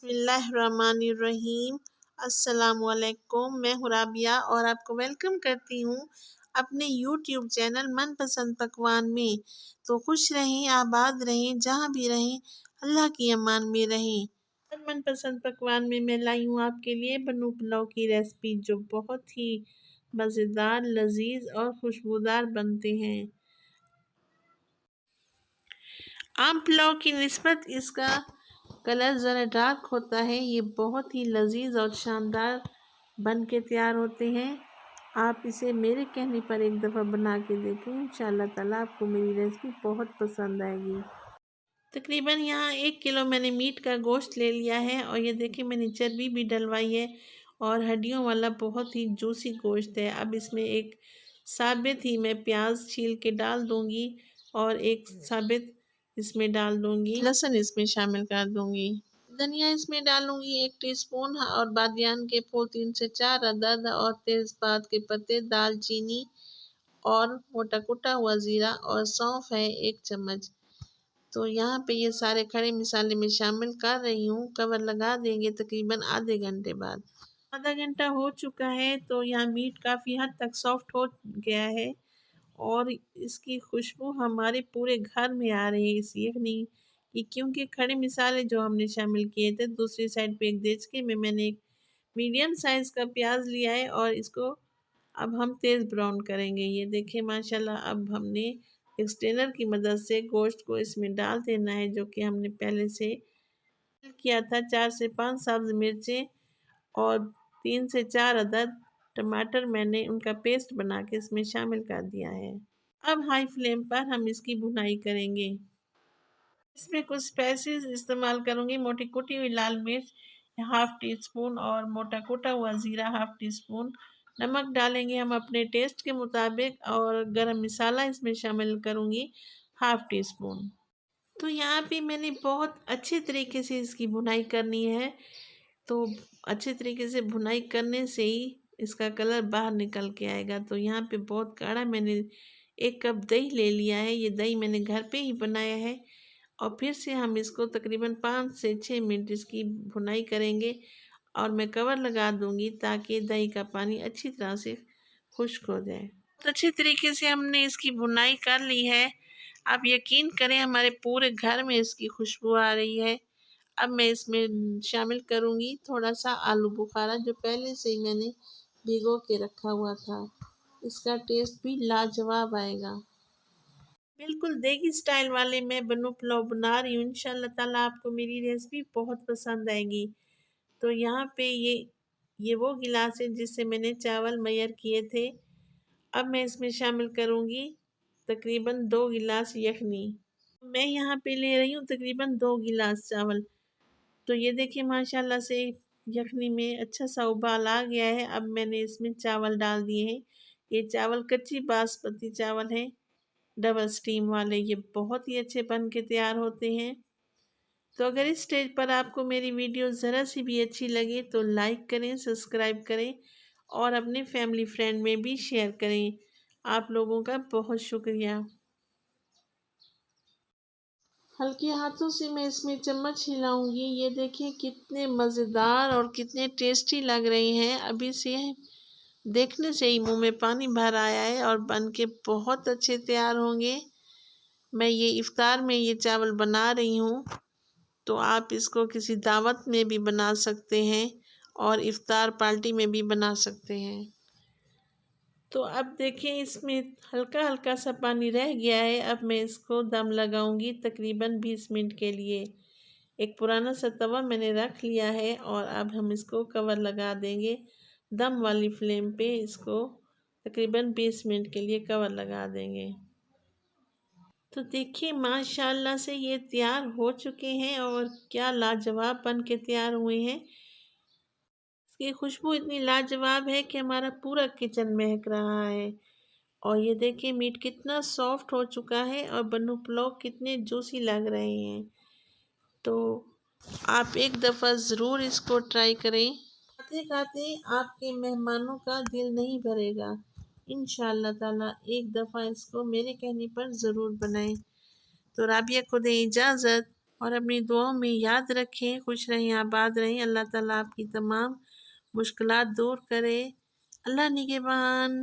बिस्मिल्लाहिर्रहमानिर्रहीम। अस्सलामुअलैकुम। मैं हूँ राबिया और आपको वेलकम करती हूँ अपने यूट्यूब चैनल मनपसंद पकवान में। तो खुश रहें, आबाद रहें, जहाँ भी रहें अल्लाह की अमान में रहें। और मनपसंद पकवान में मैं लाई हूँ आपके लिए बन्नू पुलाव की रेसिपी, जो बहुत ही मज़ेदार, लजीज और खुशबूदार बनते हैं। आम पुलाव की निस्बत इसका कलर ज़रा डार्क होता है। ये बहुत ही लजीज और शानदार बन के तैयार होते हैं। आप इसे मेरे कहने पर एक दफ़ा बना के देखें, इंशाअल्लाह ताला आपको मेरी रेसिपी बहुत पसंद आएगी। तकरीबन यहाँ 1 किलो मैंने मीट का गोश्त ले लिया है और ये देखिए मैंने चर्बी भी डलवाई है और हड्डियों वाला बहुत ही जूसी गोश्त है। अब इसमें एक साबित ही मैं प्याज छील के डाल दूँगी और एक साबित इसमें डाल दूँगी लहसुन, इसमें शामिल कर दूँगी। धनिया इसमें डालूँगी 1 टीस्पून और बादियान के फूल 3 से 4 अदद और तेज़पात के पत्ते, दालचीनी और मोटा कुटा हुआ ज़ीरा और सौंफ है 1 चम्मच। तो यहाँ पे ये सारे खड़े मसाले मैं शामिल कर रही हूँ। कवर लगा देंगे तकरीबन आधे घंटे बाद। आधा घंटा हो चुका है तो यहाँ मीट काफ़ी हद तक सॉफ्ट हो गया है और इसकी खुशबू हमारे पूरे घर में आ रही है इस यखनी की, क्योंकि खड़े मसाले जो हमने शामिल किए थे। दूसरी साइड पे एक देचके में मैंने एक मीडियम साइज़ का प्याज लिया है और इसको अब हम तेज़ ब्राउन करेंगे। ये देखिए माशाल्लाह, अब हमने एक स्ट्रेनर की मदद से गोश्त को इसमें डाल देना है, जो कि हमने पहले से किया था। 4 से 5 सब्ज़ मिर्चें और 3 से 4 अदद टमाटर मैंने उनका पेस्ट बना के इसमें शामिल कर दिया है। अब हाई फ्लेम पर हम इसकी भुनाई करेंगे। इसमें कुछ स्पाइसेस इस्तेमाल करूँगी। मोटी कुटी हुई लाल मिर्च 1/2 टीस्पून और मोटा कुटा हुआ ज़ीरा 1/2 टीस्पून। नमक डालेंगे हम अपने टेस्ट के मुताबिक और गरम मसाला इसमें शामिल करूँगी 1/2 टीस्पून। तो यहाँ पे मैंने बहुत अच्छे तरीके से इसकी भुनाई करनी है। तो अच्छे तरीके से भुनाई करने से ही इसका कलर बाहर निकल के आएगा। तो यहाँ पे बहुत गाढ़ा मैंने 1 कप दही ले लिया है। ये दही मैंने घर पे ही बनाया है और फिर से हम इसको तकरीबन 5 से 6 मिनट इसकी भुनाई करेंगे और मैं कवर लगा दूंगी ताकि दही का पानी अच्छी तरह से खुश्क हो जाए। तो अच्छी तरीके से हमने इसकी भुनाई कर ली है। आप यकीन करें हमारे पूरे घर में इसकी खुशबू आ रही है। अब मैं इसमें शामिल करूँगी थोड़ा सा आलू बुखारा, जो पहले से ही मैंने भिगो के रखा हुआ था। इसका टेस्ट भी लाजवाब आएगा। बिल्कुल देगी स्टाइल वाले मैं बन्नू पुलाव बना रही हूँ। इंशाल्लाह ताला आपको मेरी रेसिपी बहुत पसंद आएगी। तो यहाँ पे ये वो गिलास है जिससे मैंने चावल मैयर किए थे। अब मैं इसमें शामिल करूँगी तकरीबन 2 गिलास यखनी। मैं यहाँ पे ले रही हूँ तकरीबन 2 गिलास चावल। तो ये देखिए माशाल्लाह से यखनी में अच्छा सा उबाल आ गया है। अब मैंने इसमें चावल डाल दिए हैं। ये चावल कच्ची बासमती चावल हैं, डबल स्टीम वाले। ये बहुत ही अच्छे बन के तैयार होते हैं। तो अगर इस स्टेज पर आपको मेरी वीडियो ज़रा सी भी अच्छी लगे तो लाइक करें, सब्सक्राइब करें और अपने फैमिली फ्रेंड में भी शेयर करें। आप लोगों का बहुत शुक्रिया। हल्के हाथों से मैं इसमें चम्मच हिलाऊंगी। ये देखिए कितने मज़ेदार और कितने टेस्टी लग रहे हैं। अभी से देखने से ही मुंह में पानी भर आया है और बन के बहुत अच्छे तैयार होंगे। मैं ये इफ्तार में ये चावल बना रही हूँ, तो आप इसको किसी दावत में भी बना सकते हैं और इफ्तार पार्टी में भी बना सकते हैं। तो अब देखिए इसमें हल्का हल्का सा पानी रह गया है। अब मैं इसको दम लगाऊंगी तकरीबन 20 मिनट के लिए। एक पुराना सा तवा मैंने रख लिया है और अब हम इसको कवर लगा देंगे। दम वाली फ्लेम पे इसको तकरीबन 20 मिनट के लिए कवर लगा देंगे। तो देखिए माशाल्लाह से ये तैयार हो चुके हैं और क्या लाजवाब बन के तैयार हुए हैं। इसकी खुशबू इतनी लाजवाब है कि हमारा पूरा किचन महक रहा है। और ये देखिए मीट कितना सॉफ्ट हो चुका है और बन्नू पुलाव कितने जूसी लग रहे हैं। तो आप एक दफ़ा ज़रूर इसको ट्राई करें। खाते खाते आपके मेहमानों का दिल नहीं भरेगा। इंशाअल्लाह ताला एक दफ़ा इसको मेरे कहने पर ज़रूर बनाएं। तो राबिया को दें इजाज़त। और अपनी दुआओं में याद रखें। खुश रहें, आबाद रहें। अल्लाह ताला आपकी तमाम मुश्किलात दूर करे। अल्लाह निगहबान।